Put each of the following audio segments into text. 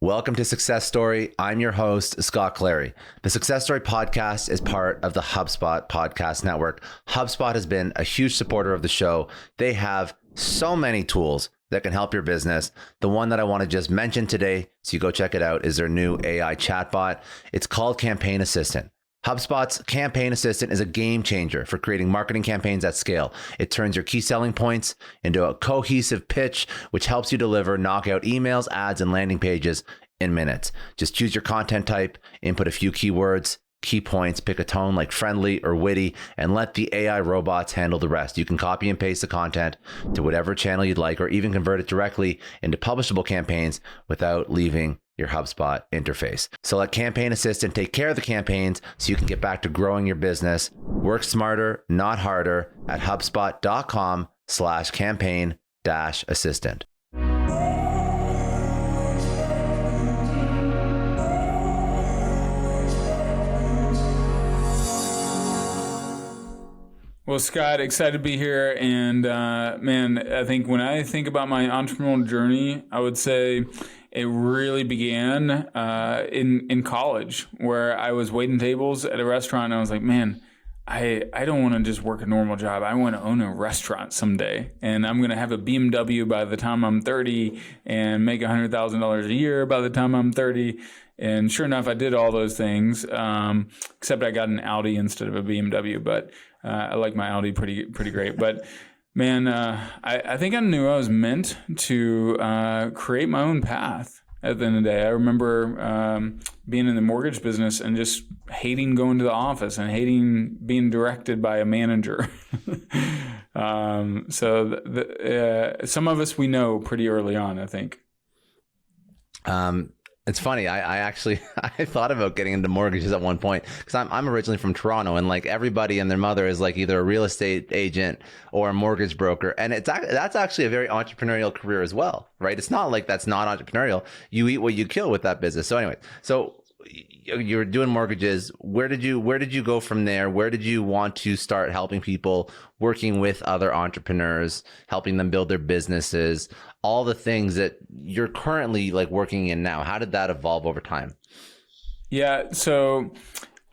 Welcome to Success Story. I'm your host, Scott Clary. The Success Story podcast is part of the HubSpot podcast network. HubSpot has been a huge supporter of the show. They have so many tools that can help your business. The one that I want to just mention today, so you go check it out, is their new AI chatbot. It's called Campaign Assistant. HubSpot's Campaign Assistant is a game changer for creating marketing campaigns at scale. It turns your key selling points into a cohesive pitch, which helps you deliver knockout emails, ads, and landing pages in minutes. Just choose your content type, input a few keywords, key points, pick a tone like friendly or witty, and let the AI robots handle the rest. You can copy and paste the content to whatever channel you'd like, or even convert it directly into publishable campaigns without leaving your HubSpot interface. So let Campaign Assistant take care of the campaigns so you can get back to growing your business. Work smarter, not harder at HubSpot.com/campaign-assistant. Well, Scott, excited to be here. And man, I think when I think about my entrepreneurial journey, I would say it really began in college, where I was waiting tables at a restaurant. And I was like, man, I don't want to just work a normal job. I want to own a restaurant someday. And I'm going to have a BMW by the time I'm 30 and make $100,000 a year by the time I'm 30. And sure enough, I did all those things, except I got an Audi instead of a BMW. But I like my Audi pretty great. But man, I think I knew I was meant to create my own path at the end of the day. I remember being in the mortgage business and just hating going to the office and hating being directed by a manager. So some of us we know pretty early on, I think. It's funny. I actually thought about getting into mortgages at one point, because I'm originally from Toronto, and like everybody and their mother is like either a real estate agent or a mortgage broker, and that's actually a very entrepreneurial career as well, right? It's not like that's not entrepreneurial. You eat what you kill with that business. So anyway, so you're doing mortgages. Where did you go from there? Where did you want to start helping people, working with other entrepreneurs, helping them build their businesses, all the things that you're currently like working in now? How did that evolve over time? Yeah, so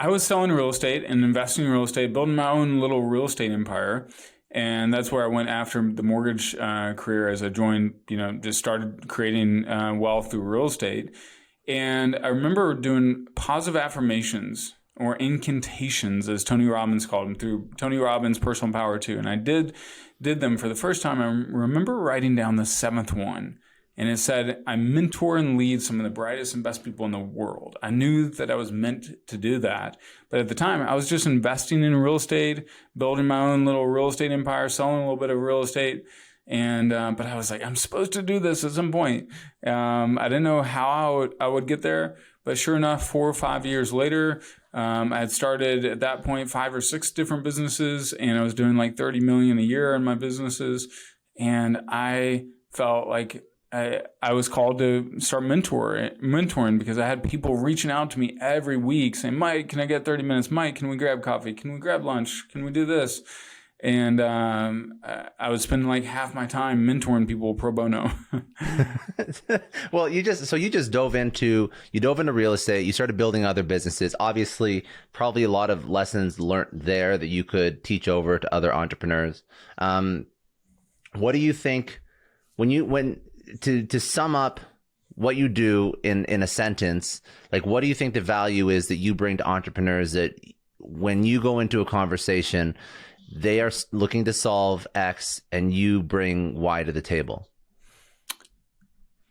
I was selling real estate and investing in real estate, building my own little real estate empire. And that's where I went after the mortgage career, as I joined, just started creating wealth through real estate. And I remember doing positive affirmations, or incantations, as Tony Robbins called them, through Tony Robbins' Personal Power 2. And I did them for the first time. I remember writing down the seventh one. And it said, I mentor and lead some of the brightest and best people in the world. I knew that I was meant to do that. But at the time, I was just investing in real estate, building my own little real estate empire, selling a little bit of real estate. And but I was like, I'm supposed to do this at some point. I didn't know how I would get there. But sure enough, 4 or 5 years later, I had started at that point 5 or 6 different businesses, and I was doing like 30 million a year in my businesses. And I felt like I was called to start mentoring, because I had people reaching out to me every week saying, Mike, can I get 30 minutes? Mike, can we grab coffee? Can we grab lunch? Can we do this? And I was spending like half my time mentoring people pro bono. Well, you just dove into real estate. You started building other businesses. Obviously, probably a lot of lessons learned there that you could teach over to other entrepreneurs. What do you think to sum up what you do in a sentence? Like, what do you think the value is that you bring to entrepreneurs, that when you go into a conversation, they are looking to solve X and you bring Y to the table?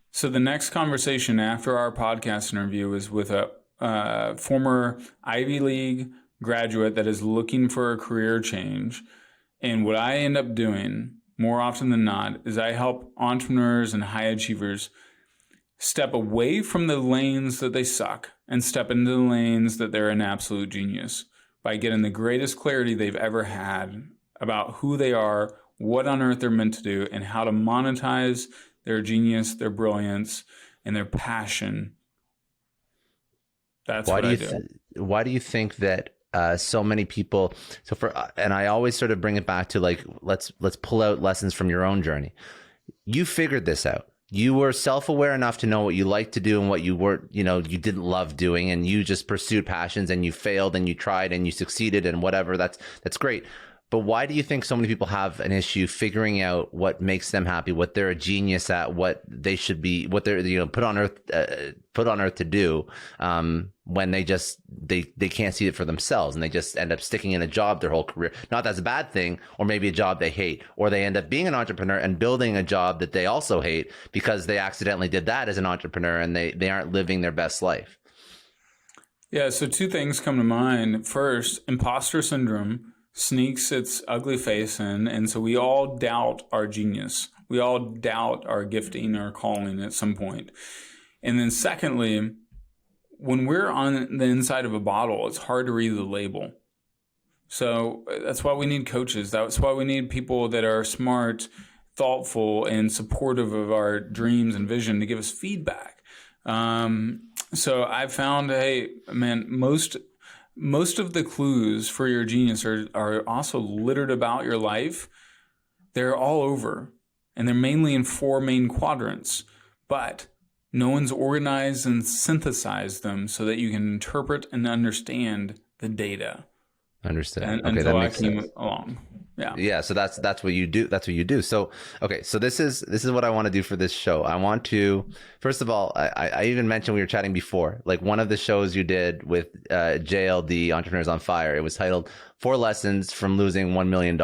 So the next conversation after our podcast interview is with a former Ivy League graduate that is looking for a career change. And what I end up doing more often than not is I help entrepreneurs and high achievers step away from the lanes that they suck and step into the lanes that they're an absolute genius, by getting the greatest clarity they've ever had about who they are, what on earth they're meant to do, and how to monetize their genius, their brilliance, and their passion. That's what I do. Why do you think that so many people? And I always sort of bring it back to like, let's pull out lessons from your own journey. You figured this out. you were self-aware enough to know what you like to do and what you weren't, you didn't love doing, and you just pursued passions, and you failed and you tried and you succeeded and whatever. That's great. But why do you think so many people have an issue figuring out what makes them happy, what they're a genius at, what they should be, what they're put on earth to do, when they can't see it for themselves, and they just end up sticking in a job their whole career? Not that's a bad thing, or maybe a job they hate, or they end up being an entrepreneur and building a job that they also hate because they accidentally did that as an entrepreneur, and they aren't living their best life. Yeah, so two things come to mind. First, imposter syndrome sneaks its ugly face in, and so we all doubt our genius. We all doubt our gifting or calling at some point. And then secondly, when we're on the inside of a bottle, it's hard to read the label. So that's why we need coaches. That's why we need people that are smart, thoughtful, and supportive of our dreams and vision to give us feedback. So I've found, hey, man, most of the clues for your genius are also littered about your life. They're all over, and they're mainly in 4 main quadrants, but no one's organized and synthesized them so that you can interpret and understand the data. Understand. Okay, until that makes I came sense. along. Yeah. Yeah. So that's what you do. That's what you do. So, okay. So this is what I want to do for this show. I want to, first of all, I even mentioned, we were chatting before, like one of the shows you did with JLD, Entrepreneurs on Fire, it was titled 4 Lessons from Losing $1 Million.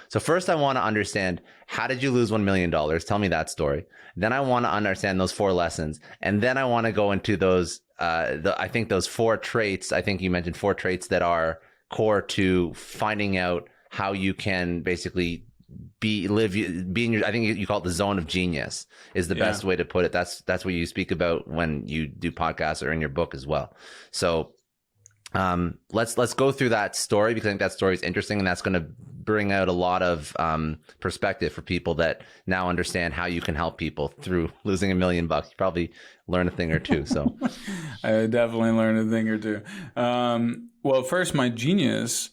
So first I want to understand, how did you lose $1 million? Tell me that story. Then I want to understand those 4 lessons. And then I want to go into those, I think those 4 traits, I think you mentioned 4 traits that are core to finding out how you can basically be in your, I think you call it the zone of genius is the best way to put it. That's what you speak about when you do podcasts or in your book as well. So let's go through that story, because I think that story is interesting, and that's going to bring out a lot of perspective for people that now understand how you can help people through losing $1 million. You probably learn a thing or two. So I definitely learned a thing or two. Well, first, my genius,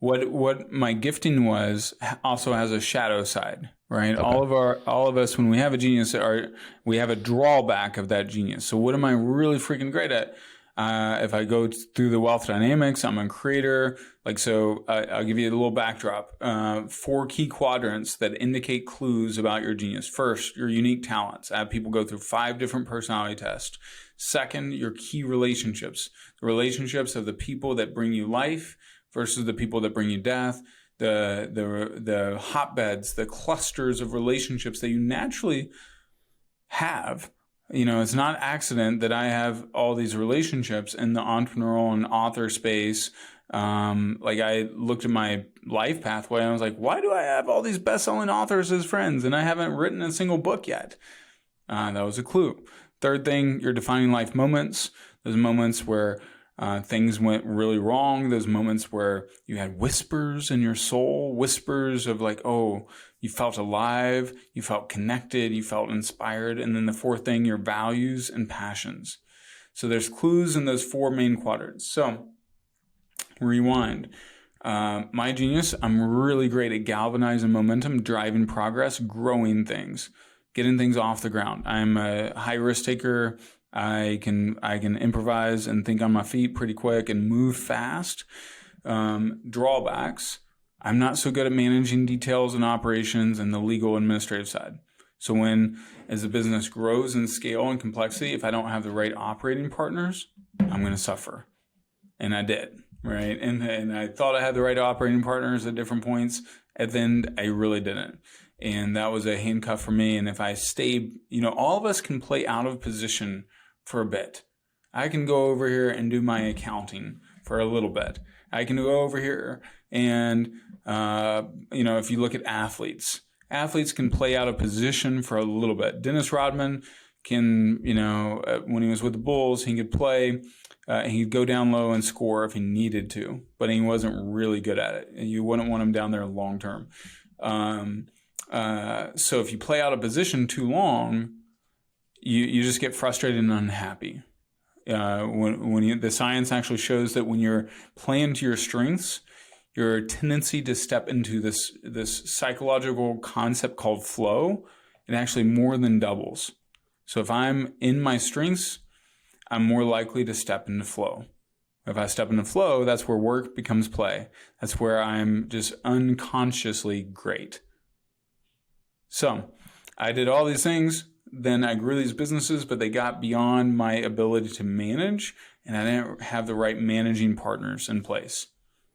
what my gifting was, also has a shadow side, right? Okay. All of us, when we have a genius, we have a drawback of that genius. So what am I really freaking great at? If I go through the wealth dynamics, I'm a creator. I'll give you a little backdrop. 4 key quadrants that indicate clues about your genius. First, your unique talents. I have people go through 5 different personality tests. Second, your key relationships. The relationships of the people that bring you life versus the people that bring you death. The hotbeds, the clusters of relationships that you naturally have. It's not accident that I have all these relationships in the entrepreneurial and author space. I looked at my life pathway and I was like, why do I have all these best-selling authors as friends and I haven't written a single book yet? That was a clue. Third thing, your defining life moments. Those moments where things went really wrong. Those moments where you had whispers in your soul, whispers of like, oh, you felt alive, you felt connected, you felt inspired. And then the 4th thing, your values and passions. So there's clues in those 4 main quadrants. So rewind. My genius, I'm really great at galvanizing momentum, driving progress, growing things, getting things off the ground. I'm a high risk taker. I can improvise and think on my feet pretty quick and move fast. Drawbacks. I'm not so good at managing details and operations and the legal administrative side. So as the business grows in scale and complexity, if I don't have the right operating partners, I'm going to suffer. And I did, right? And I thought I had the right operating partners at different points. And then I really didn't. And that was a handcuff for me. And if I stay, all of us can play out of position for a bit. I can go over here and do my accounting for a little bit. I can go over here and, if you look at athletes can play out of position for a little bit. Dennis Rodman can, when he was with the Bulls, he could play, he'd go down low and score if he needed to, but he wasn't really good at it. You wouldn't want him down there long term. So if you play out of position too long, you just get frustrated and unhappy. The science actually shows that when you're playing to your strengths, your tendency to step into this psychological concept called flow, it actually more than doubles. So if I'm in my strengths, I'm more likely to step into flow. If I step into flow, that's where work becomes play. That's where I'm just unconsciously great. So I did all these things. Then I grew these businesses, but they got beyond my ability to manage, and I didn't have the right managing partners in place.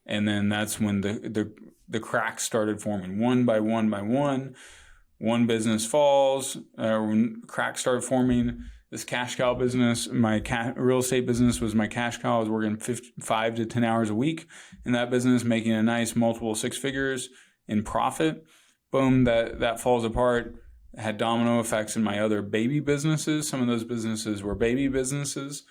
And then that's when the cracks started forming one by one by one. One business falls, when cracks started forming. This cash cow business, my real estate business was my cash cow. I was working 5 to 10 hours a week in that business, making a nice multiple six figures in profit. Boom, that falls apart. Had domino effects in my other baby businesses. Some of those businesses were baby businesses.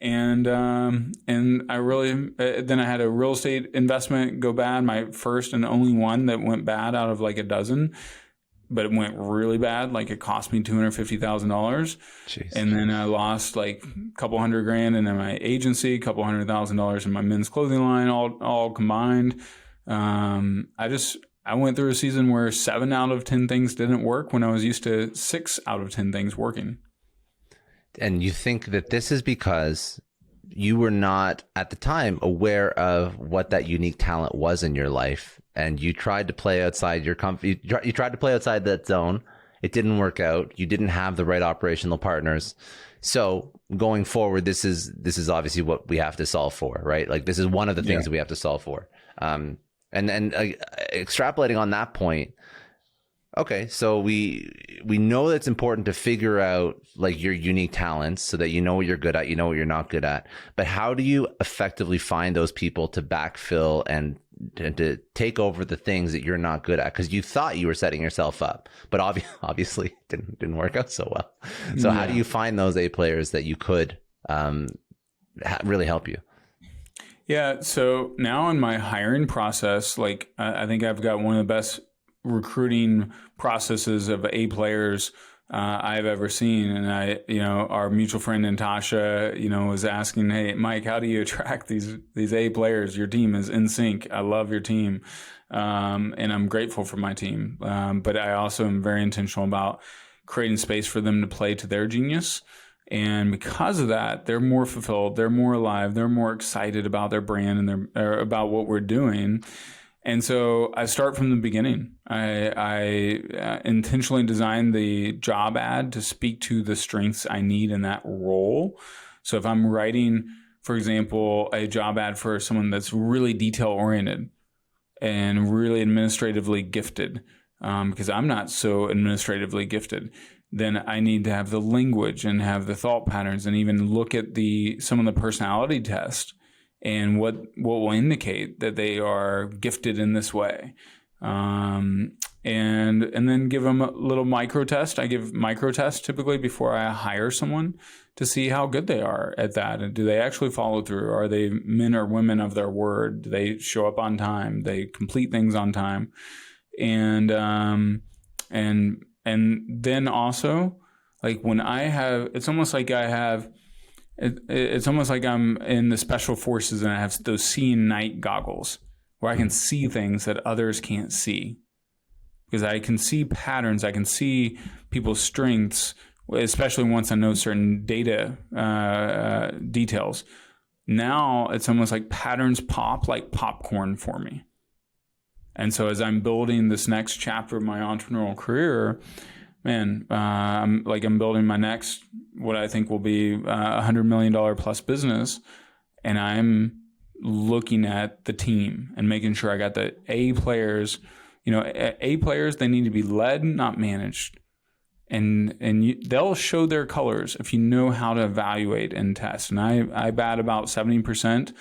And I really, then I had a real estate investment go bad, my first and only one that went bad out of like a dozen. But it went really bad. Like it cost me $250,000. And then I lost like a couple $100,000 in my agency, a couple $100,000 in my men's clothing line, all combined. I went through a season where 7 out of 10 things didn't work when I was used to 6 out of 10 things working. And you think that this is because you were not at the time aware of what that unique talent was in your life, and you tried to play outside your comfort. You tried to play outside that zone. It didn't work out. You didn't have the right operational partners. So going forward, this is obviously what we have to solve for, right? Like this is one of the things that we have to solve for. And extrapolating on that point, okay, so we know that it's important to figure out like your unique talents so that you know what you're good at, you know what you're not good at. But how do you effectively find those people to backfill and to take over the things that you're not good at? Because you thought you were setting yourself up, but obviously didn't work out so well. So how do you find those A players that you could really help you? Yeah, so now in my hiring process, like I think I've got one of the best recruiting processes of A players I've ever seen. And our mutual friend Natasha, was asking, "Hey, Mike, how do you attract these A players? Your team is in sync. I love your team." And I'm grateful for my team. But I also am very intentional about creating space for them to play to their genius. And because of that, they're more fulfilled, they're more alive, they're more excited about their brand and about what we're doing. And so I start from the beginning. I intentionally designed the job ad to speak to the strengths I need in that role. So if I'm writing, for example, a job ad for someone that's really detail oriented and really administratively gifted, because I'm not so administratively gifted, then I need to have the language and have the thought patterns and even look at some of the personality tests and what will indicate that they are gifted in this way. And then give them a little micro test. I give micro tests typically before I hire someone to see how good they are at that. And do they actually follow through? Are they men or women of their word? Do they show up on time? They complete things on time? And then also, like when it's almost like it's almost like I'm in the special forces and I have those seeing night goggles where I can see things that others can't see. Because I can see patterns, I can see people's strengths, especially once I know certain data details. Now it's almost like patterns pop like popcorn for me. And so as I'm building this next chapter of my entrepreneurial career, I'm building my next, what I think will be $100 million plus business. And I'm looking at the team and making sure I got the A players. A players, they need to be led, not managed. And they'll show their colors if you know how to evaluate and test. And I bat about 70%.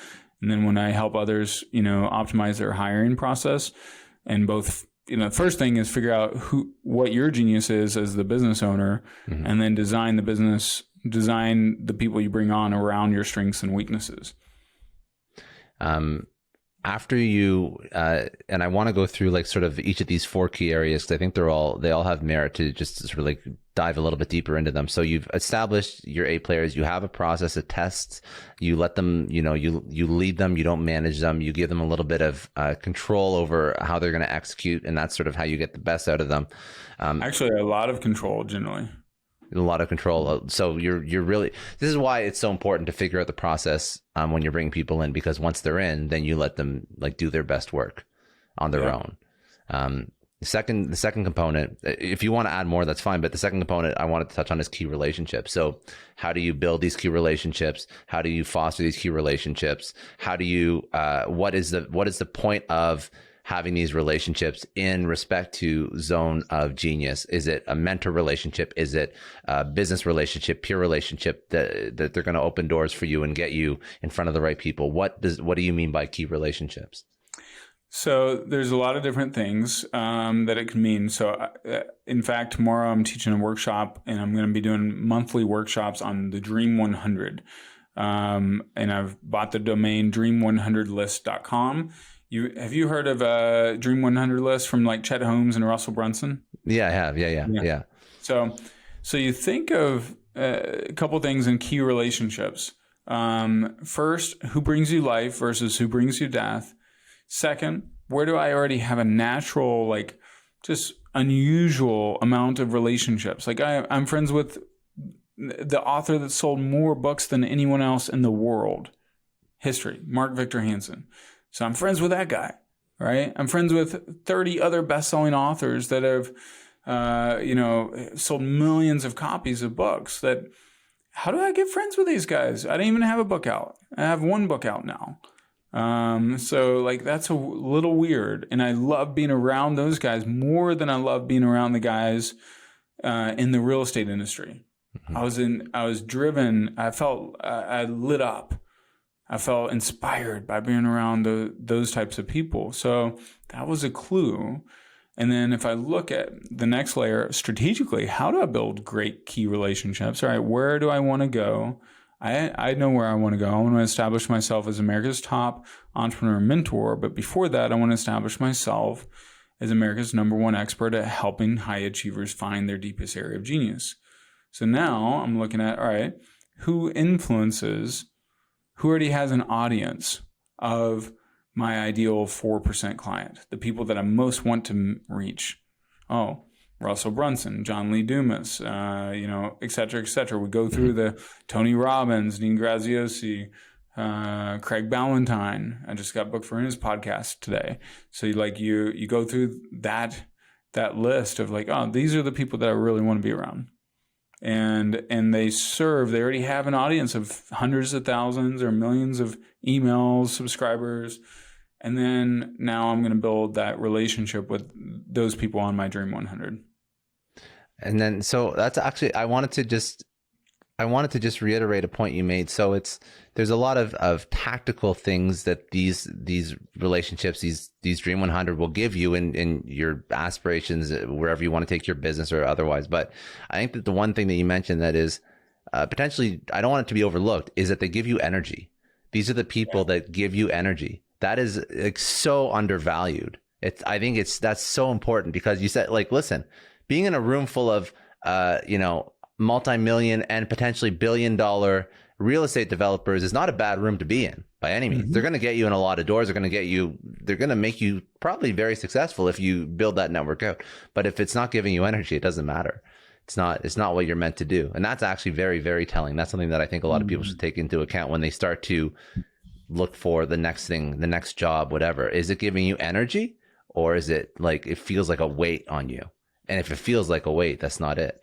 And then when I help others, optimize their hiring process, and both, the first thing is figure out what your genius is as the business owner, mm-hmm. and then design the people you bring on around your strengths and weaknesses. After you, and I want to go through like sort of each of these 4 key areas, because I think they all have merit to just sort of like dive a little bit deeper into them. So you've established your A players, you have a process of tests, you let them, you lead them, you don't manage them, you give them a little bit of control over how they're going to execute, and that's sort of how you get the best out of them. Actually, a lot of control generally. a lot of control. So you're really, this is why it's so important to figure out the process when you're bringing people in, because once they're in, then you let them like do their best work on their own. The second component, if you want to add more, that's fine. But the second component I wanted to touch on is key relationships. So how do you build these key relationships? How do you foster these key relationships? How do you, what is the point of having these relationships in respect to zone of genius? Is it a mentor relationship? Is it a business relationship, peer relationship that they're going to open doors for you and get you in front of the right people? What do you mean by key relationships? So there's a lot of different things that it can mean. So in fact, tomorrow I'm teaching a workshop, and I'm going to be doing monthly workshops on the Dream 100. And I've bought the domain dream100list.com. Have you heard of Dream 100 list from like Chet Holmes and Russell Brunson? Yeah, I have. Yeah. So you think of a couple things in key relationships. First, who brings you life versus who brings you death. Second, where do I already have a natural, like just unusual amount of relationships? Like I'm friends with the author that sold more books than anyone else in the world. History, Mark Victor Hansen. So I'm friends with that guy, right? I'm friends with 30 other best-selling authors that have, sold millions of copies of books. How do I get friends with these guys? I didn't even have a book out. I have one book out now. So like that's a little weird, and I love being around those guys more than I love being around the guys in the real estate industry. Mm-hmm. I was driven. I felt I lit up. I felt inspired by being around those types of people. So that was a clue. And then if I look at the next layer strategically, how do I build great key relationships? All right, where do I want to go? I know where I want to go. I want to establish myself as America's top entrepreneur mentor. But before that, I want to establish myself as America's #1 expert at helping high achievers find their deepest area of genius. So now I'm looking at, all right, who already has an audience of my ideal 4% client, the people that I most want to reach. Oh, Russell Brunson, John Lee Dumas, et cetera, et cetera. We go through the Tony Robbins, Dean Graziosi, Craig Ballantyne. I just got booked for his podcast today. So you go through that list of like, oh, these are the people that I really want to be around. And they already have an audience of hundreds of thousands or millions of emails, subscribers. And then now I'm going to build that relationship with those people on my Dream 100. And then, so that's actually, I wanted to just reiterate a point you made. So there's a lot of tactical things that these relationships, these Dream 100 will give you in your aspirations, wherever you want to take your business or otherwise. But I think that the one thing that you mentioned that is potentially, I don't want it to be overlooked, is that they give you energy. These are the people that give you energy. That is like so undervalued. I think that's so important, because you said, like, listen, being in a room full of, multi-million and potentially billion-dollar real estate developers is not a bad room to be in by any means. Mm-hmm. They're going to get you in a lot of doors. They're going to make you probably very successful if you build that network out. But if it's not giving you energy, it doesn't matter. It's not what you're meant to do. And that's actually very, very telling. That's something that I think a lot of people should take into account when they start to look for the next thing, the next job, whatever. Is it giving you energy, or is it like it feels like a weight on you? And if it feels like a weight, that's not it.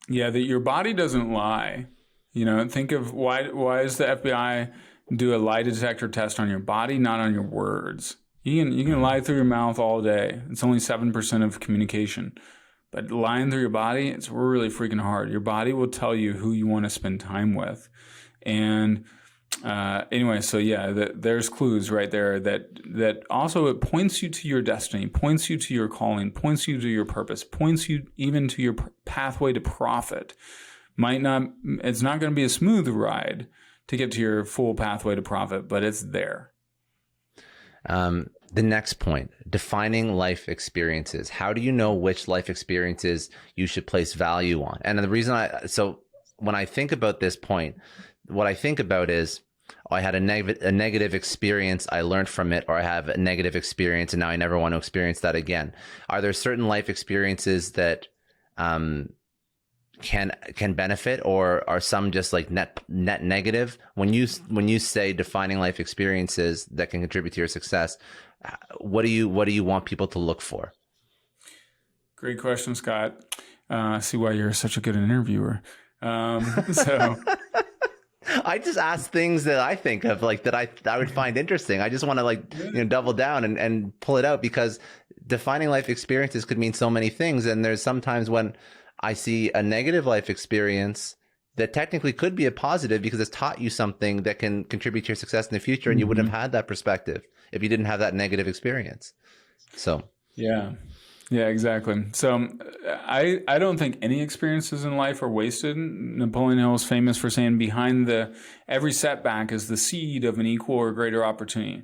Yeah, that your body doesn't lie. Think of why does the FBI do a lie detector test on your body, not on your words? You can lie through your mouth all day. It's only 7% of communication. But lying through your body, it's really freaking hard. Your body will tell you who you want to spend time with. And anyway, so yeah, there's clues right there that also it points you to your destiny, points you to your calling, points you to your purpose, points you even to your pathway to profit. It's not going to be a smooth ride to get to your full pathway to profit, but it's there. The next point, defining life experiences. How do you know which life experiences you should place value on? And the reason when I think about this point, what I think about is, I had a negative experience, I learned from it, or I have a negative experience and now I never want to experience that again. Are there certain life experiences that can benefit, or are some just like net negative? When you say defining life experiences that can contribute to your success, what do you want people to look for? Great question, Scott. I see why you're such a good interviewer. So I just ask things that I think of, like that I would find interesting. I just want to double down and pull it out, because defining life experiences could mean so many things. And there's sometimes when I see a negative life experience that technically could be a positive because it's taught you something that can contribute to your success in the future. And you wouldn't have had that perspective if you didn't have that negative experience. So, yeah, exactly. So I don't think any experiences in life are wasted. Napoleon Hill is famous for saying behind every setback is the seed of an equal or greater opportunity.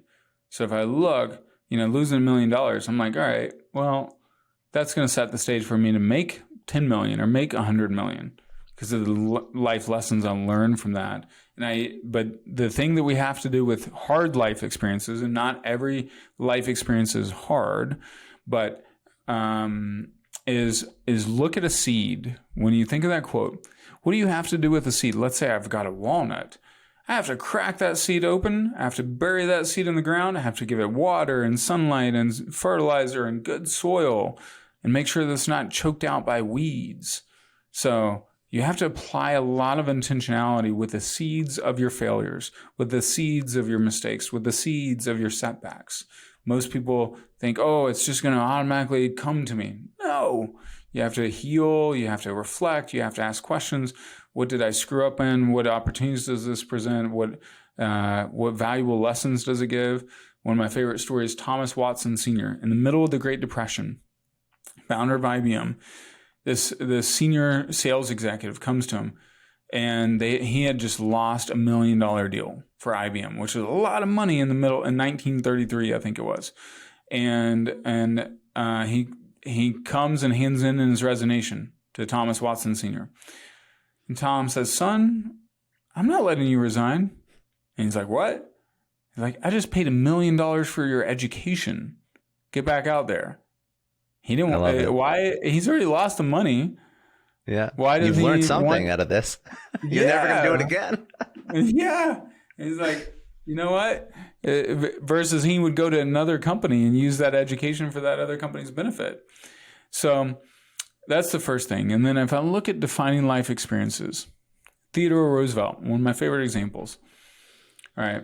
So if I look, losing $1 million, I'm like, all right, well, that's going to set the stage for me to make 10 million or make 100 million because of the life lessons I'll learn from that. But the thing that we have to do with hard life experiences, and not every life experience is hard, but is look at a seed. When you think of that quote, what do you have to do with a seed? Let's say I've got a walnut. I have to crack that seed open. I have to bury that seed in the ground. I have to give it water and sunlight and fertilizer and good soil and make sure that it's not choked out by weeds. So you have to apply a lot of intentionality with the seeds of your failures, with the seeds of your mistakes, with the seeds of your setbacks. Most people think, oh, it's just going to automatically come to me. No, you have to heal. You have to reflect. You have to ask questions. What did I screw up in? What opportunities does this present? What valuable lessons does it give? One of my favorite stories, Thomas Watson Sr., in the middle of the Great Depression, founder of IBM, this senior sales executive comes to him, and he had just lost $1 million deal for IBM, which is a lot of money in 1933, I think it was. And he comes and hands in his resignation to Thomas Watson Sr. And Tom says, son, I'm not letting you resign. And he's like, what? He's like, I just paid $1 million for your education. Get back out there. He didn't want. Why? He's already lost the money. Yeah. Why did You've he learned something out of this. You're never going to do it again. Yeah. He's like, you know what? Versus he would go to another company and use that education for that other company's benefit. So that's the first thing. And then if I look at defining life experiences, Theodore Roosevelt, one of my favorite examples. All right.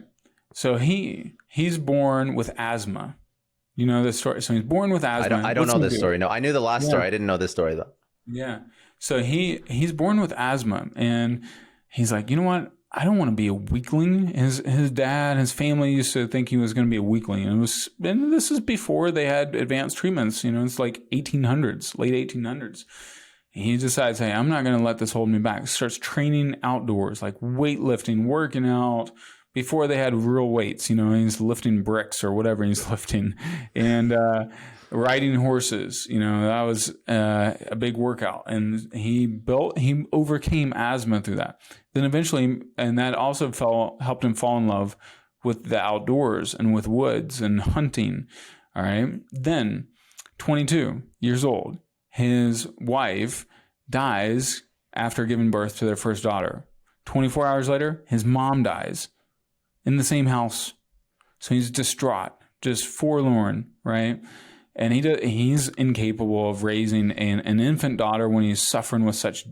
So he's born with asthma. You know this story. So he's born with asthma. I don't know this story. No, I knew the last story. I didn't know this story though. Yeah. So he's born with asthma, and he's like, you know what? I don't want to be a weakling. His dad, his family used to think he was going to be a weakling. And this is before they had advanced treatments. It's like 1800s, late 1800s. And he decides, hey, I'm not going to let this hold me back. Starts training outdoors, like weightlifting, working out. Before they had real weights, he's lifting bricks or whatever he's lifting, and riding horses. That was a big workout, and he overcame asthma through that. Then eventually, and that also helped him fall in love with the outdoors and with woods and hunting. All right. Then, 22 years old, his wife dies after giving birth to their first daughter. 24 hours later, his mom dies. In the same house. So he's distraught, just forlorn, right? And he's incapable of raising an infant daughter when he's suffering with such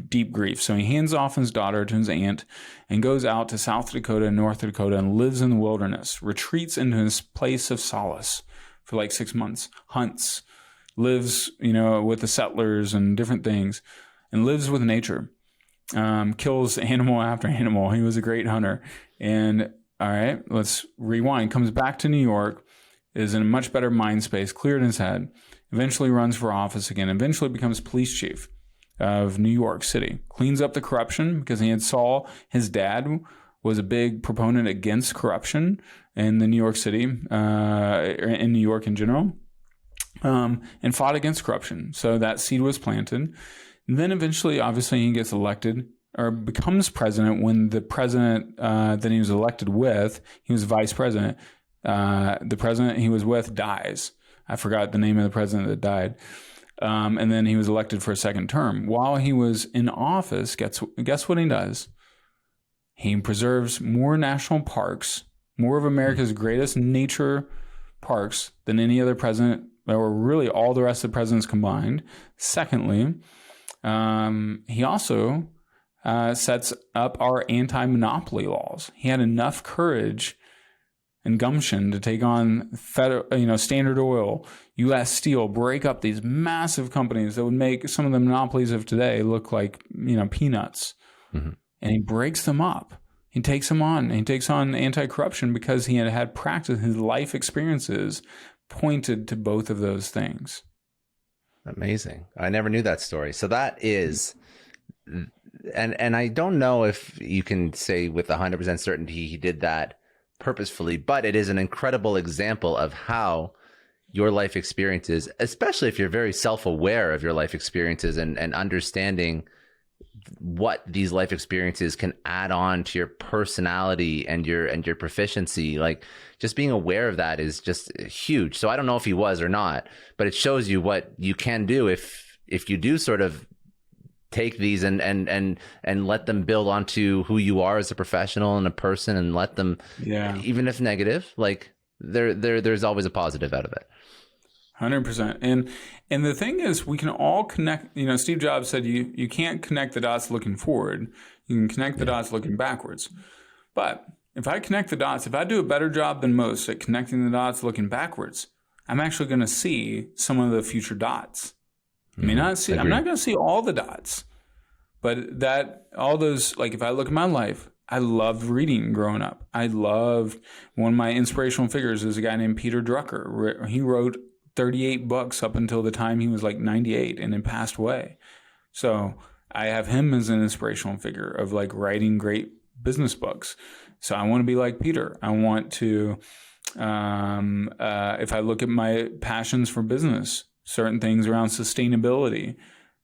deep grief. So he hands off his daughter to his aunt and goes out to South Dakota and North Dakota and lives in the wilderness, retreats into his place of solace for like 6 months, hunts, lives, with the settlers and different things, and lives with nature. Kills animal after animal. He was a great hunter. And all right, let's rewind. Comes back to New York, is in a much better mind space, cleared his head, eventually runs for office again, eventually becomes police chief of New York City, cleans up the corruption because he had saw his dad was a big proponent against corruption in the New York City, in New York in general, and fought against corruption. So that seed was planted. And then eventually, obviously, he gets elected or becomes president when the president that he was elected with, he was vice president, the president he was with dies. I forgot the name of the president that died. And then he was elected for a second term. While he was in office, guess what he does? He preserves more national parks, more of America's greatest nature parks than any other president, or really all the rest of the presidents combined. Secondly, he also sets up our anti-monopoly laws. He had enough courage and gumption to take on Standard Oil, U.S. Steel, break up these massive companies that would make some of the monopolies of today look like peanuts. Mm-hmm. And he breaks them up. He takes them on. He takes on anti-corruption because he had practice. His life experiences pointed to both of those things. Amazing. I never knew that story. So that is, and I don't know if you can say with 100% certainty he did that purposefully, but it is an incredible example of how your life experiences, especially if you're very self-aware of your life experiences and understanding what these life experiences can add on to your personality and your proficiency, like just being aware of that is just huge. So I don't know if he was or not, but it shows you what you can do if you do sort of take these and let them build onto who you are as a professional and a person, and let them, even if negative, like there's always a positive out of it. 100%. And the thing is, we can all connect. Steve Jobs said you can't connect the dots looking forward. You can connect the dots looking backwards. But if I connect the dots, if I do a better job than most at connecting the dots looking backwards, I'm actually going to see some of the future dots. I may not see. I'm not going to see all the dots, but all those. Like if I look at my life, I loved reading growing up. I loved, one of my inspirational figures is a guy named Peter Drucker. He wrote 38 books up until the time he was like 98 and then passed away. So I have him as an inspirational figure of like writing great business books. So I want to be like Peter. I want to, if I look at my passions for business, certain things around sustainability,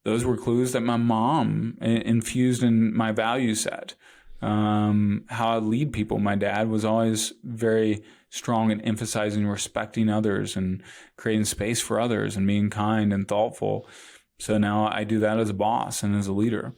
those were clues that my mom infused in my value set. How I lead people. My dad was always very strong in emphasizing respecting others and creating space for others and being kind and thoughtful. So now I do that as a boss and as a leader.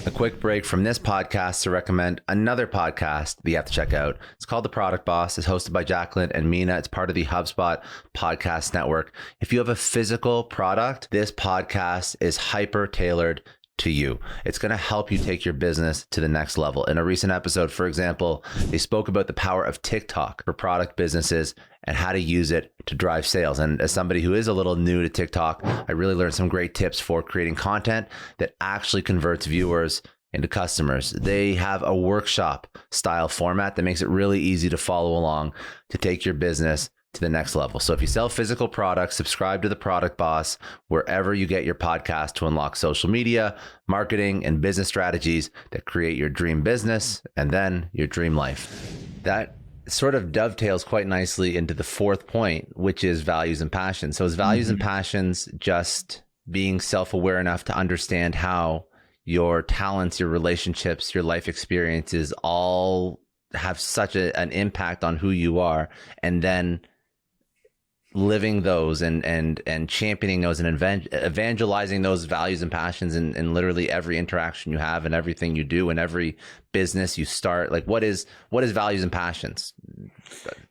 A quick break from this podcast to recommend another podcast that you have to check out. It's called The Product Boss. It's hosted by Jacqueline and Mina. It's part of the HubSpot podcast network. If you have a physical product, this podcast is hyper tailored to you. It's going to help you take your business to the next level. In a recent episode, for example, they spoke about the power of TikTok for product businesses and how to use it to drive sales. And as somebody who is a little new to TikTok, I really learned some great tips for creating content that actually converts viewers into customers. They have a workshop style format that makes it really easy to follow along to take your business to the next level. So if you sell physical products, subscribe to The Product Boss wherever you get your podcast to unlock social media, marketing, and business strategies that create your dream business and then your dream life. That sort of dovetails quite nicely into the fourth point, which is values and passions. So is values and passions just being self-aware enough to understand how your talents, your relationships, your life experiences all have such an impact on who you are, and then living those and championing those and evangelizing those values and passions in literally every interaction you have and everything you do and every business you start? Like what is values and passions?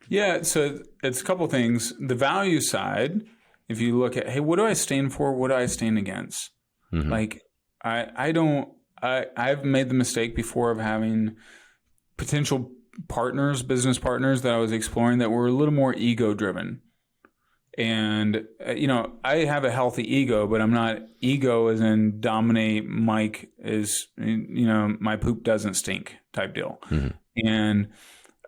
Yeah, so it's a couple things. The value side, if you look at, hey, what do I stand for? What do I stand against? Mm-hmm. Like I've made the mistake before of having potential partners, business partners that I was exploring that were a little more ego driven. And, I have a healthy ego, but I'm not ego as in dominate Mike is, my poop doesn't stink type deal. Mm-hmm. And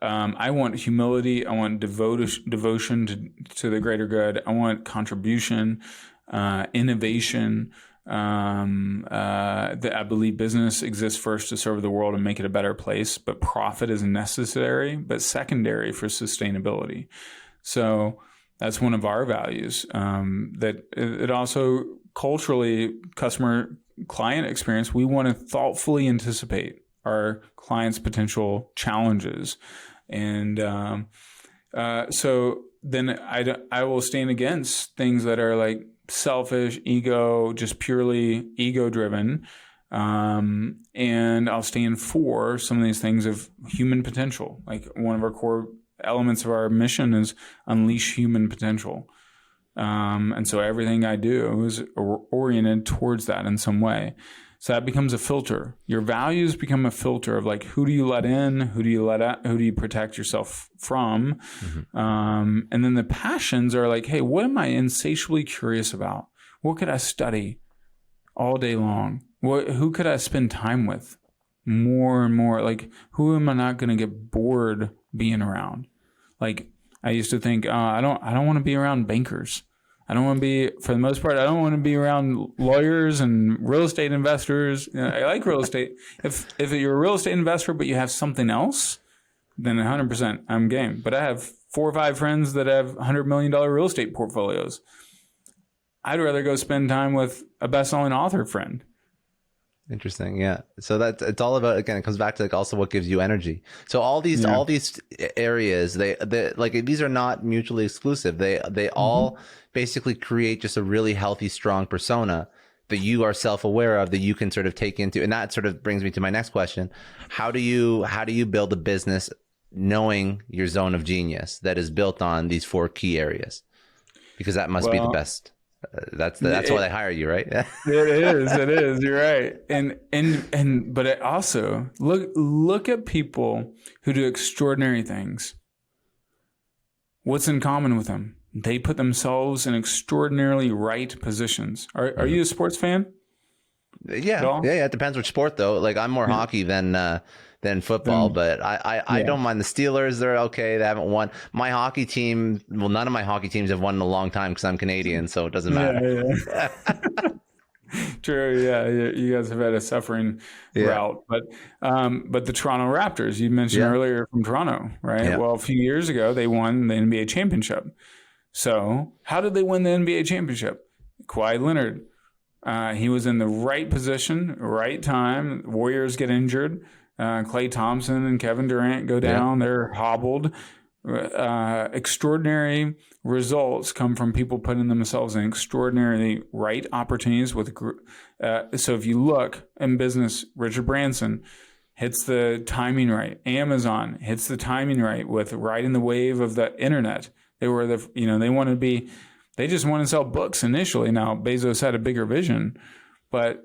I want humility. I want devotion to the greater good. I want contribution, innovation. That I believe business exists first to serve the world and make it a better place, but profit is necessary, but secondary for sustainability. So that's one of our values. That it also culturally, customer client experience, we want to thoughtfully anticipate our clients' potential challenges. And so then I will stand against things that are like, selfish, just purely ego driven. And I'll stand for some of these things of human potential. Like one of our core elements of our mission is unleash human potential. And so everything I do is oriented towards that in some way. So that becomes a filter. Your values become a filter of like, who do you let in? Who do you let out? Who do you protect yourself from? And then the passions are like, hey, what am I insatiably curious about? What could I study all day long? Who could I spend time with more and more? Like, who am I not going to get bored being around? Like, I used to think, I don't want to be around bankers. I don't want to be, for the most part, I don't want to be around lawyers and real estate investors. I like real estate. If you're a real estate investor, but you have something else, then 100% I'm game. But I have 4 or 5 friends that have $100 million real estate portfolios. I'd rather go spend time with a best-selling author friend. Interesting. Yeah. So it's all about, again, it comes back to like also what gives you energy. So all these areas, they like, these are not mutually exclusive. They all basically create just a really healthy, strong persona that you are self-aware of, that you can sort of take into. And that sort of brings me to my next question. How do you build a business knowing your zone of genius that is built on these 4 key areas? Because that must be the best. That's why they hire you, right? It is. You're right. But it also look at people who do extraordinary things. What's in common with them? They put themselves in extraordinarily right positions. Are you a sports fan? Yeah. It depends which sport though. Like I'm more hockey than football, but I don't mind the Steelers. They're okay. They haven't won. My hockey team, well, none of my hockey teams have won in a long time because I'm Canadian, so it doesn't matter. Yeah. True. Yeah. You guys have had a suffering route, but the Toronto Raptors, you mentioned earlier from Toronto, right? Yeah. Well, a few years ago, they won the NBA championship. So how did they win the NBA championship? Kawhi Leonard. He was in the right position, right time. Warriors get injured. Klay Thompson and Kevin Durant go down. They're hobbled. Extraordinary results come from people putting themselves in extraordinarily right opportunities with so if you look in business, Richard Branson hits the timing right. Amazon hits the timing right with riding the wave of the internet. They were they just want to sell books initially. Now Bezos had a bigger vision, but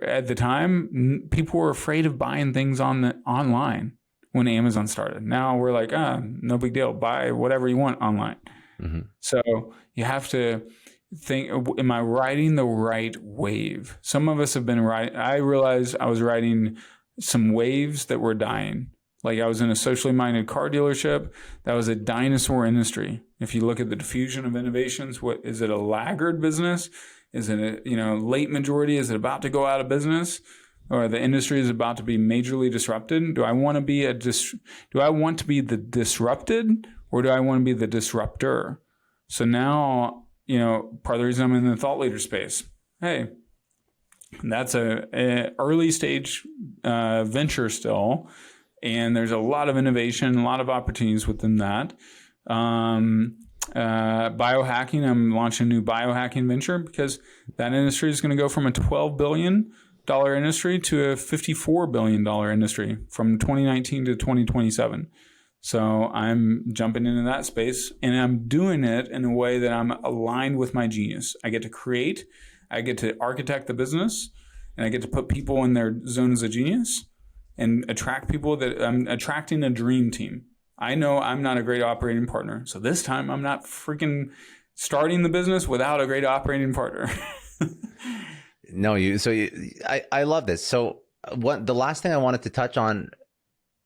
at the time, people were afraid of buying things online when Amazon started. Now we're like, no big deal. Buy whatever you want online. So you have to think, am I riding the right wave? Some of us have been riding. I realized I was riding some waves that were dying. Like I was in a socially minded car dealership. That was a dinosaur industry. If you look at the diffusion of innovations, what is it, a laggard business? Is it a late majority? Is it about to go out of business, or the industry is about to be majorly disrupted? Do I want to be the disrupted, or do I want to be the disruptor? So now, part of the reason I'm in the thought leader space. Hey, that's a early stage venture still, and there's a lot of innovation, a lot of opportunities within that. Biohacking, I'm launching a new biohacking venture because that industry is going to go from a $12 billion industry to a $54 billion industry from 2019 to 2027. So I'm jumping into that space, and I'm doing it in a way that I'm aligned with my genius. I get to create, I get to architect the business, and I get to put people in their zones of genius and attract people that I'm attracting a dream team. I know I'm not a great operating partner. So this time I'm not freaking starting the business without a great operating partner. I love this. So the last thing I wanted to touch on,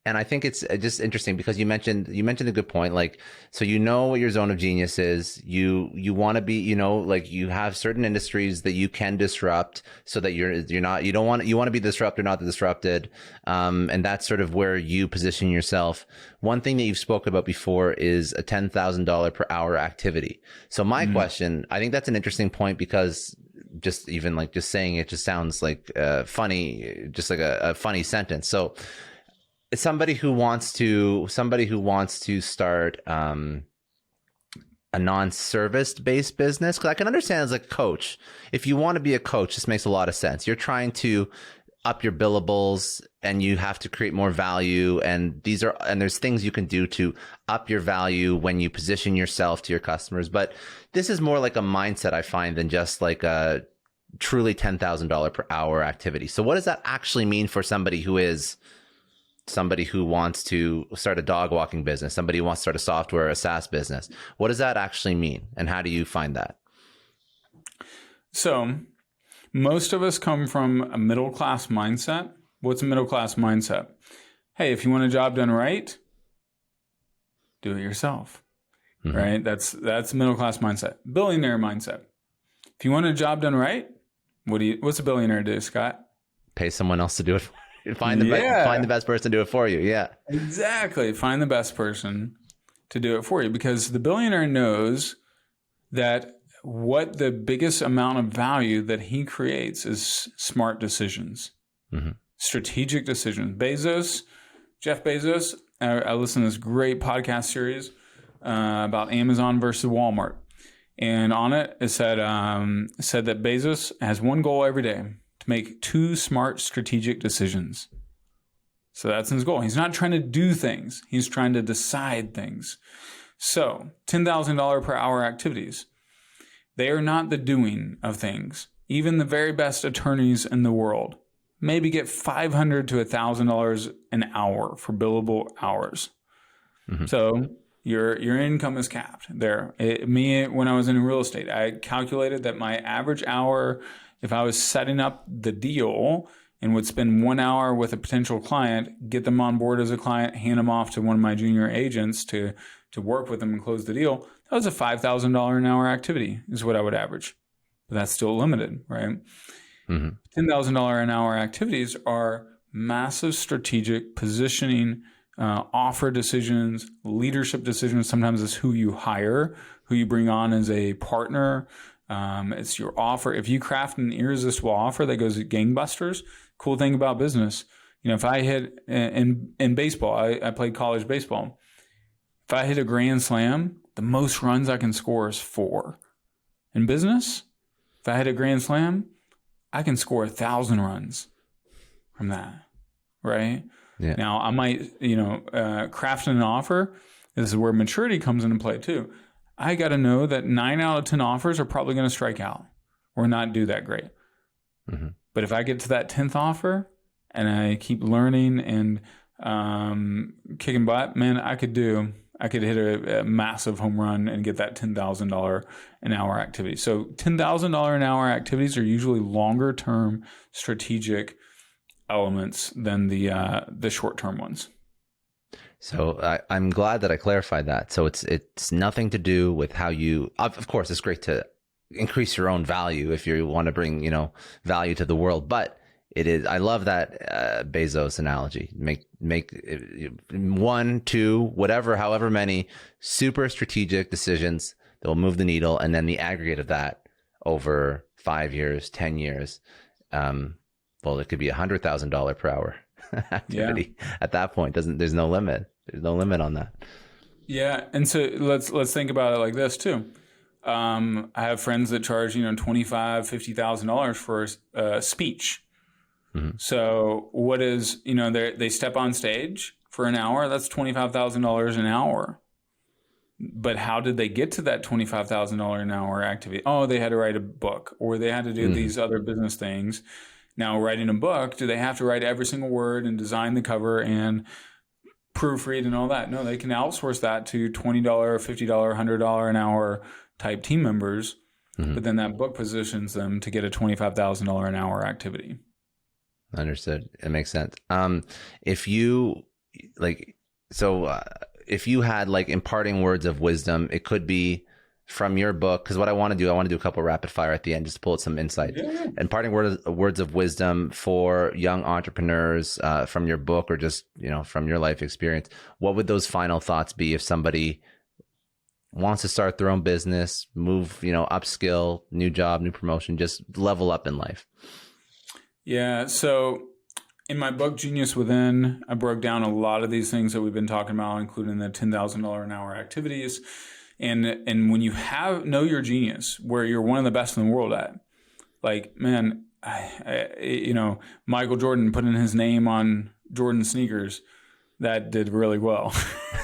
and I think it's just interesting because you mentioned a good point. Like, so what your zone of genius is. You want to be, like you have certain industries that you can disrupt so that you want to be disrupted, not the disrupted. And that's sort of where you position yourself. One thing that you've spoken about before is a $10,000 per hour activity. So my question, I think that's an interesting point because just saying it just sounds like funny, just like a funny sentence. So somebody who wants to start a non-service based business? Because I can understand as a coach, if you want to be a coach, this makes a lot of sense. You're trying to up your billables and you have to create more value. And there's things you can do to up your value when you position yourself to your customers. But this is more like a mindset, I find, than just like a truly $10,000 per hour activity. So what does that actually mean for somebody who wants to start a dog walking business, somebody who wants to start a software or a SaaS business? What does that actually mean? And how do you find that? So most of us come from a middle-class mindset. What's a middle-class mindset? Hey, if you want a job done right, do it yourself, right? That's middle-class mindset. Billionaire mindset. If you want a job done right, what's a billionaire do, Scott? Pay someone else to do it for you. Find the best person to do it for you. Yeah, exactly. Find the best person to do it for you, because the billionaire knows that what the biggest amount of value that he creates is smart decisions, strategic decisions. Jeff Bezos, I listened to this great podcast series about Amazon versus Walmart. And on it, it said that Bezos has one goal every day: to make 2 smart strategic decisions. So that's his goal. He's not trying to do things. He's trying to decide things. So $10,000 per hour activities. They are not the doing of things. Even the very best attorneys in the world maybe get $500 to $1,000 an hour for billable hours. So your income is capped there. When I was in real estate, I calculated that my average hour, if I was setting up the deal and would spend 1 hour with a potential client, get them on board as a client, hand them off to one of my junior agents to work with them and close the deal, that was a $5,000 an hour activity is what I would average. But that's still limited, right? $10,000 an hour activities are massive strategic positioning, offer decisions, leadership decisions. Sometimes it's who you hire, who you bring on as a partner. It's your offer. If you craft an irresistible offer that goes gangbusters, cool thing about business, if I hit in baseball, I played college baseball. If I hit a grand slam, the most runs I can score is 4. In business, if I hit a grand slam, I can score 1,000 runs from that, right? Yeah. Now, I might, craft an offer. This is where maturity comes into play too. I got to know that 9 out of 10 offers are probably going to strike out or not do that great. But if I get to that 10th offer and I keep learning and kicking butt, man, I could hit a massive home run and get that $10,000 an hour activity. So $10,000 an hour activities are usually longer term strategic elements than the short term ones. So I'm glad that I clarified that. So it's nothing to do with how you. Of course, it's great to increase your own value if you want to bring value to the world, but it is. I love that Bezos analogy. Make 1, 2, whatever, however many super strategic decisions that will move the needle, and then the aggregate of that over 5 years, 10 years. Well, it could be $100,000 per hour activity. Yeah. At that point, there's no limit. There's no limit on that. Yeah, and so let's think about it like this too. I have friends that charge $25,000, $50,000 for a speech. So what is, they step on stage for an hour, that's $25,000 an hour. But how did they get to that $25,000 an hour activity? Oh, they had to write a book, or they had to do these other business things. Now, writing a book, do they have to write every single word and design the cover and proofread and all that? No, they can outsource that to $20, $50, $100 an hour type team members. But then that book positions them to get a $25,000 an hour activity. Understood. It makes sense. If you if you had imparting words of wisdom, it could be from your book, because what I want to do a couple of rapid fire at the end, just to pull out some insight. Yeah. Imparting words of wisdom for young entrepreneurs from your book, or just from your life experience. What would those final thoughts be if somebody wants to start their own business, move, upskill, new job, new promotion, just level up in life? Yeah. So in my book, Genius Within, I broke down a lot of these things that we've been talking about, including the $10,000 an hour activities. And when you know your genius, where you're one of the best in the world at, like, man, Michael Jordan putting his name on Jordan sneakers, that did really well.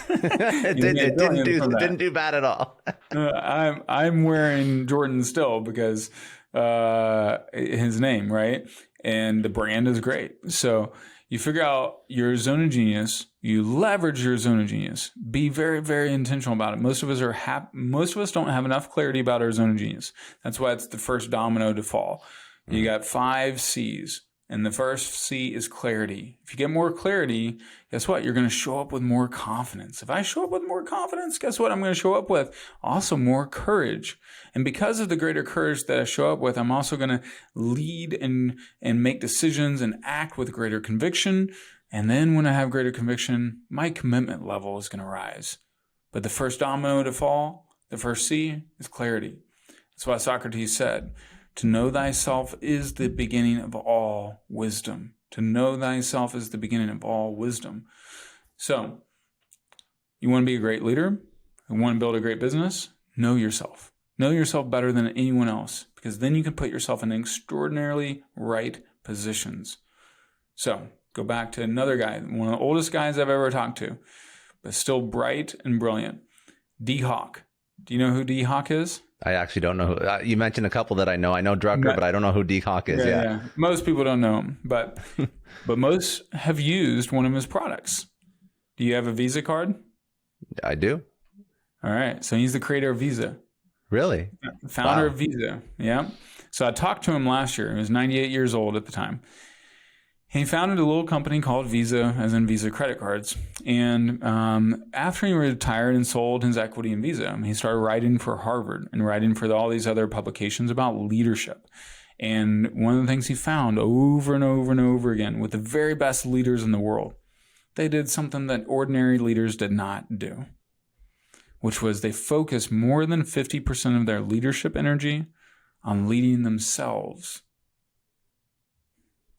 It didn't do bad at all. I'm wearing Jordan still because his name, right? And the brand is great. So you figure out your zone of genius, you leverage your zone of genius. Be very, very intentional about it. Most of us don't have enough clarity about our zone of genius. That's why it's the first domino to fall. You got 5 C's. And the first C is clarity. If you get more clarity, guess what? You're going to show up with more confidence. If I show up with more confidence, guess what I'm going to show up with? Also more courage. And because of the greater courage that I show up with, I'm also going to lead and make decisions and act with greater conviction. And then when I have greater conviction, my commitment level is going to rise. But the first domino to fall, the first C, is clarity. That's why Socrates said, to know thyself is the beginning of all wisdom. To know thyself is the beginning of all wisdom. So, you want to be a great leader? You want to build a great business? Know yourself. Know yourself better than anyone else, because then you can put yourself in extraordinarily right positions. So, go back to another guy, one of the oldest guys I've ever talked to, but still bright and brilliant. D. Hawk. Do you know who D. Hawk is? I actually don't know. You mentioned a couple that I know. I know Drucker, but I don't know who D. Hawk is. Yeah. Most people don't know him, but most have used one of his products. Do you have a Visa card? I do. All right. So he's the creator of Visa. Really? Founder of Visa. Yeah. So I talked to him last year. He was 98 years old at the time. He founded a little company called Visa, as in Visa credit cards. And after he retired and sold his equity in Visa, he started writing for Harvard and writing for all these other publications about leadership. And one of the things he found over and over and over again with the very best leaders in the world, they did something that ordinary leaders did not do, which was they focused more than 50% of their leadership energy on leading themselves.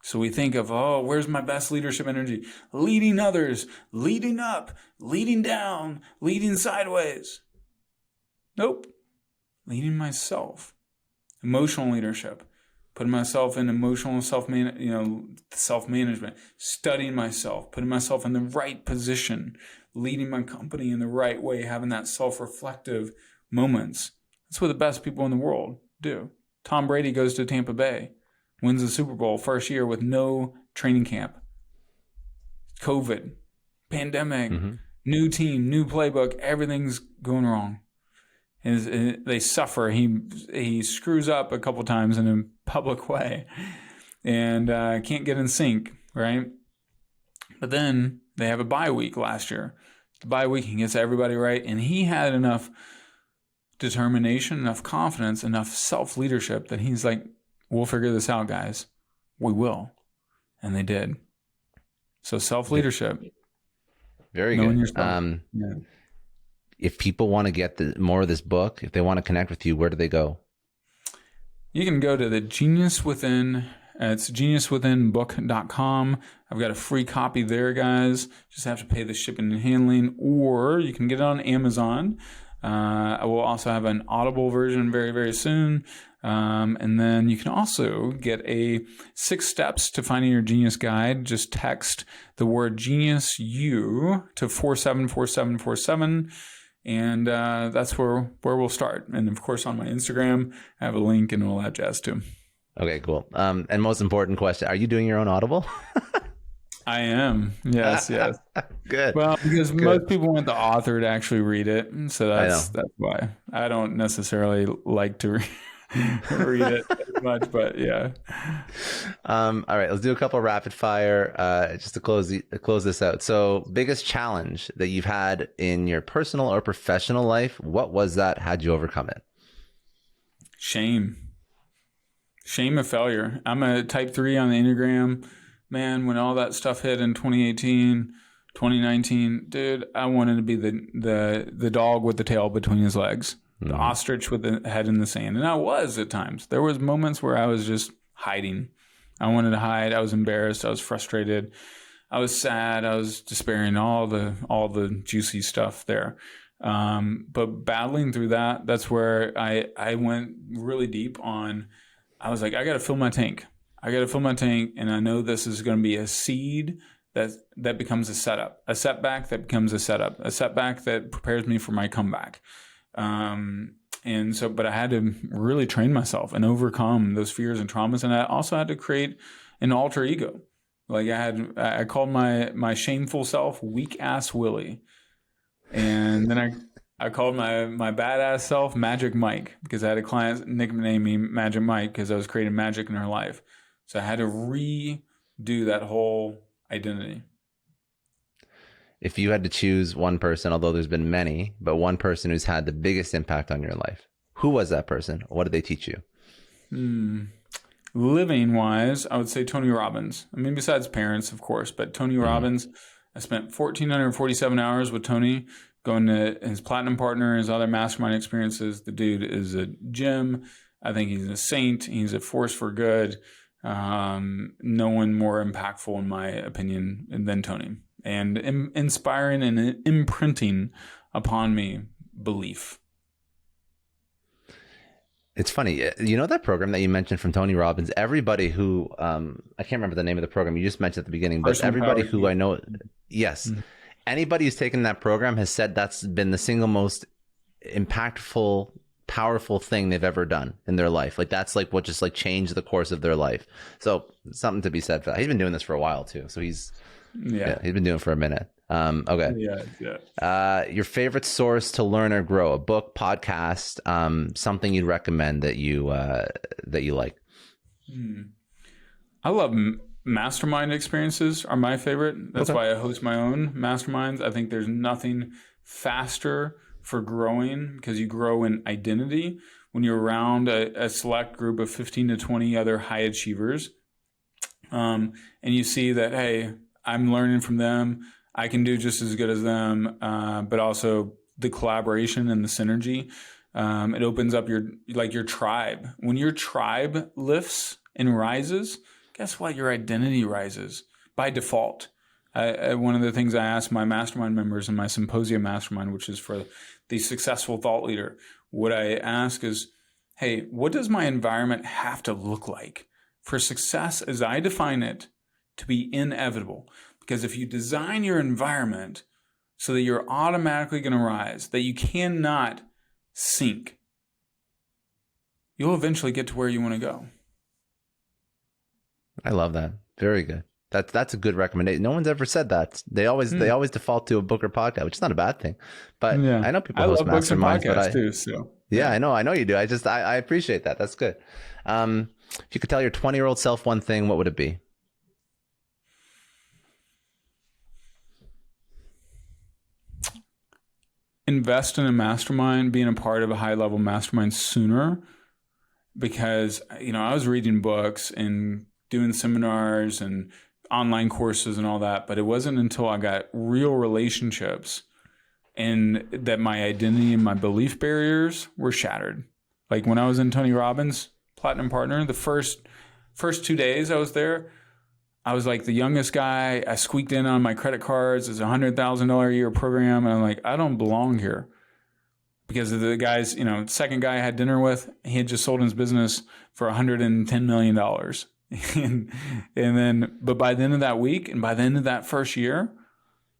So we think of, where's my best leadership energy? Leading others, leading up, leading down, leading sideways. Nope. Leading myself. Emotional leadership. Putting myself in emotional self-management. Studying myself. Putting myself in the right position. Leading my company in the right way. Having that self-reflective moments. That's what the best people in the world do. Tom Brady goes to Tampa Bay. Wins the Super Bowl first year with no training camp. COVID, pandemic, new team, new playbook, everything's going wrong. And they suffer. He screws up a couple times in a public way and can't get in sync, right? But then they have a bye week last year. The bye week, he gets everybody right, and he had enough determination, enough confidence, enough self-leadership that he's like, we'll figure this out, guys. We will. And they did. So self-leadership. Very good. If people want to get more of this book, if they want to connect with you, where do they go? You can go to the Genius Within. It's geniuswithinbook.com. I've got a free copy there, guys. Just have to pay the shipping and handling. Or you can get it on Amazon. I will also have an Audible version very, very soon. And then you can also get a 6 steps to finding your genius guide. Just text the word genius U to 474747. And that's where we'll start. And of course, on my Instagram, I have a link and all that jazz too. Okay, cool. And most important question, are you doing your own Audible? I am. Yes. Good. Well, because most people want the author to actually read it. So that's why. I don't necessarily like to read it as much, but yeah. All right, let's do a couple of rapid fire just to close this out. So, biggest challenge that you've had in your personal or professional life, what was that? How'd you overcome it? Shame of failure. I'm a type 3 on the Enneagram. Man, when all that stuff hit in 2018, 2019, dude, I wanted to be the dog with the tail between his legs. The ostrich with the head in the sand. And I was at times. There was moments where I was just hiding. I wanted to hide. I was embarrassed. I was frustrated. I was sad. I was despairing. All the juicy stuff there. But battling through that, that's where I went really deep on, I was like, I got to fill my tank. I got to fill my tank. And I know this is going to be a seed that becomes a setup, a setback that becomes a setup, a setback that prepares me for my comeback. And so, but I had to really train myself and overcome those fears and traumas. And I also had to create an alter ego. Like I called my shameful self weak ass Willie. And then I called my badass self Magic Mike, because I had a client nickname me Magic Mike because I was creating magic in her life. So I had to redo that whole identity. If you had to choose one person, although there's been many, but one person who's had the biggest impact on your life, who was that person? What did they teach you? Living wise, I would say Tony Robbins. I mean, besides parents, of course, but Tony Robbins. I spent 1,447 hours with Tony, going to his platinum partner, his other mastermind experiences. The dude is a gem. I think he's a saint. He's a force for good. No one more impactful, in my opinion, than Tony. And inspiring and imprinting upon me belief. It's funny, you know, that program that you mentioned from Tony Robbins, everybody who, I can't remember the name of the program you just mentioned at the beginning, but everybody who I know, yes, anybody who's taken that program has said that's been the single most impactful, powerful thing they've ever done in their life. Like that's like what just like changed the course of their life. So something to be said for that. He's been doing this for a while too. So he's been doing it for a minute. Okay. Your favorite source to learn or grow, a book, podcast, something you'd recommend that you like. I love mastermind experiences are my favorite. That's why I host my own masterminds. I think there's nothing faster for growing, because you grow in identity when you're around a select group of 15 to 20 other high achievers. And you see that, hey, I'm learning from them. I can do just as good as them, but also the collaboration and the synergy. It opens up your tribe. When your tribe lifts and rises, guess what? Your identity rises by default. One of the things I ask my mastermind members in my symposium mastermind, which is for the successful thought leader, what I ask is, hey, what does my environment have to look like for success as I define it to be inevitable? Because if you design your environment so that you're automatically going to rise, that you cannot sink, you'll eventually get to where you want to go. I love that. Very good. That's a good recommendation. No one's ever said that. They always default to a book or podcast, which is not a bad thing. But I know people host masterminds, but too. So I know you do. I appreciate that. That's good. If you could tell your 20-year-old self one thing, what would it be? Invest in a mastermind, being a part of a high-level mastermind sooner, because I was reading books and doing seminars and online courses and all that, but it wasn't until I got real relationships and that my identity and my belief barriers were shattered. Like when I was in Tony Robbins' Platinum Partner, the first 2 days I was there, I was like the youngest guy. I squeaked in on my credit cards. It's $100,000 a year program. And I'm like, I don't belong here. Because of the guys, second guy I had dinner with, he had just sold his business for $110 million. But by the end of that week and by the end of that first year,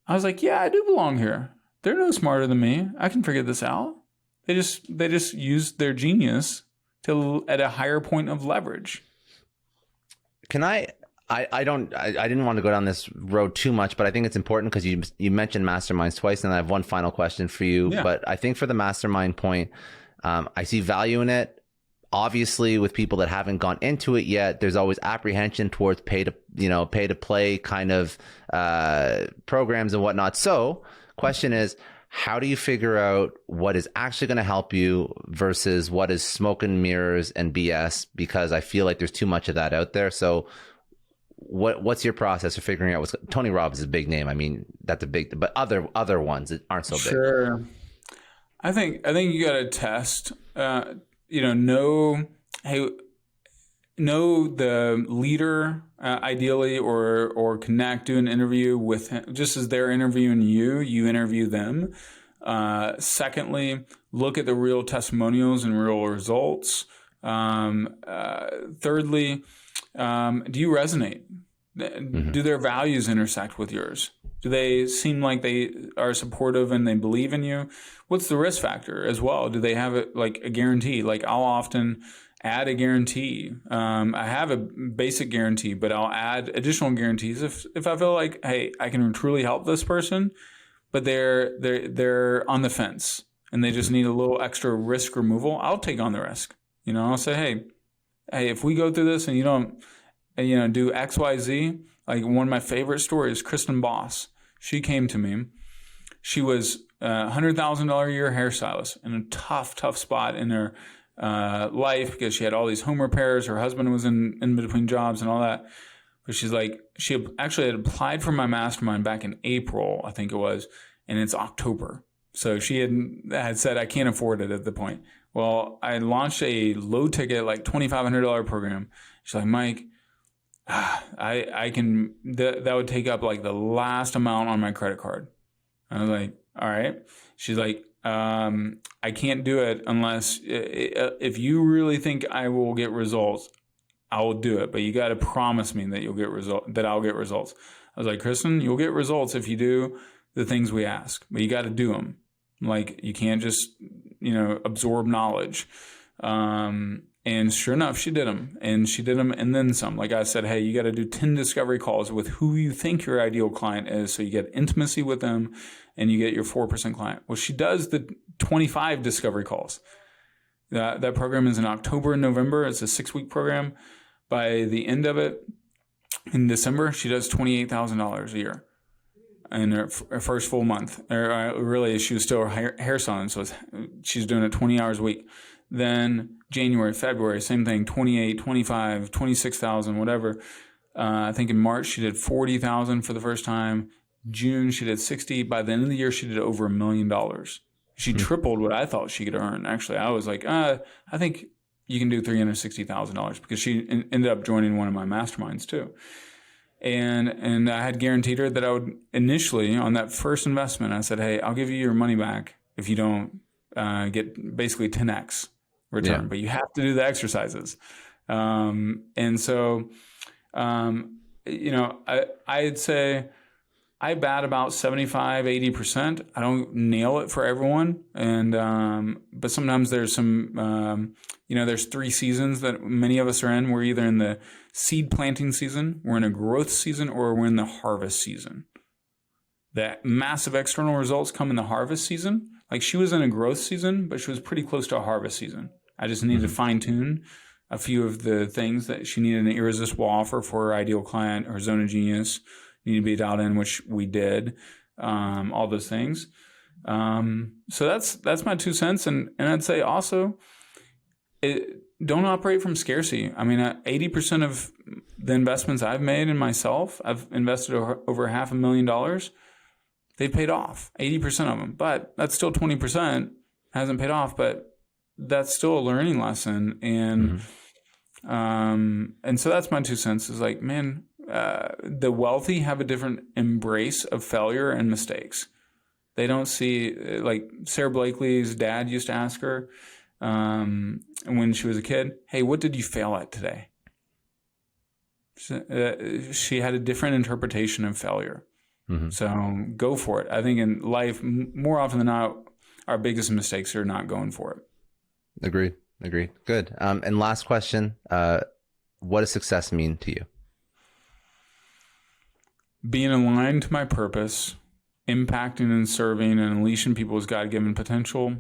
I was like, yeah, I do belong here. They're no smarter than me. I can figure this out. They just used their genius at a higher point of leverage. Can I didn't want to go down this road too much, but I think it's important because you mentioned masterminds twice, and I have one final question for you. Yeah. But I think for the mastermind point, I see value in it. Obviously, with people that haven't gone into it yet, there's always apprehension towards pay to play kind of programs and whatnot. So, question is, how do you figure out what is actually going to help you versus what is smoke and mirrors and BS? Because I feel like there's too much of that out there. So what's your process for figuring out Tony Robbins is a big name. I mean, that's a big, but other ones that aren't so big. Sure. I think you got to test, know the leader, ideally, or connect, do an interview with him. Just as they're interviewing you, you interview them. Secondly, look at the real testimonials and real results. Thirdly, do you resonate? Do their values intersect with yours? Do they seem like they are supportive and they believe in you? What's the risk factor as well? Do they have a guarantee? Like, I'll often add a guarantee. I have a basic guarantee, but I'll add additional guarantees if I feel like, hey, I can truly help this person, but they're on the fence and they just need a little extra risk removal. I'll take on the risk. I'll say, hey, if we go through this and you don't, do X, Y, Z. Like, one of my favorite stories, Kristen Boss. She came to me. She was a $100,000 a year hairstylist in a tough spot in her life because she had all these home repairs. Her husband was in between jobs and all that. But she's like, she actually had applied for my mastermind back in April, I think it was, and it's October. So she had said, I can't afford it at the point. Well, I launched a low ticket, like $2,500 program. She's like, Mike, I can, that would take up like the last amount on my credit card. I was like, all right. She's like, I can't do it unless, if you really think I will get results, I will do it. But you got to promise me that I'll get results. I was like, Kristen, you'll get results if you do the things we ask, but you got to do them. Like, you can't just, absorb knowledge. And sure enough, she did them, and and then some. Like I said, hey, you got to do 10 discovery calls with who you think your ideal client is, so you get intimacy with them and you get your 4% client. Well, she does the 25 discovery calls. That program is in October and November. It's a 6-week program. By the end of it, in December, she does $28,000 a year in her first full month. Really, she was still a hair salon, so she's doing it 20 hours a week. Then January, February, same thing, 28, 25, 26,000, whatever. I think in March she did 40,000 for the first time. June she did 60. By the end of the year she did over $1 million. She tripled what I thought she could earn. Actually, I was like, I think you can do $360,000 because she ended up joining one of my masterminds too. And I had guaranteed her that I would initially, on that first investment, I said, hey, I'll give you your money back if you don't get basically 10x return, but you have to do the exercises. And so, I'd say I bat about 75, 80%. I don't nail it for everyone. And, but sometimes there's some, there's 3 seasons that many of us are in. We're either in the seed planting season, we're in a growth season, or we're in the harvest season. The massive external results come in the harvest season. Like, she was in a growth season, but she was pretty close to a harvest season. I just needed to fine tune a few of the things that she needed an irresistible offer for her ideal client, her zone of genius needed to be dialed in, which we did, all those things. So that's my 2 cents. And I'd say also, don't operate from scarcity. I mean, 80% of the investments I've made in myself, I've invested over $500,000. They paid off, 80% of them, but that's still 20% hasn't paid off, but that's still a learning lesson. And, and so that's my 2 cents is like, man, the wealthy have a different embrace of failure and mistakes. They don't see, like Sarah Blakely's dad used to ask her, when she was a kid, hey, what did you fail at today? She had a different interpretation of failure. So go for it. I think in life, more often than not, our biggest mistakes are not going for it. Agreed. Good. And last question, what does success mean to you? Being aligned to my purpose, impacting and serving and unleashing people's God-given potential,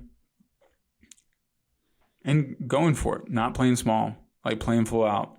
and going for it, not playing small, like playing full out.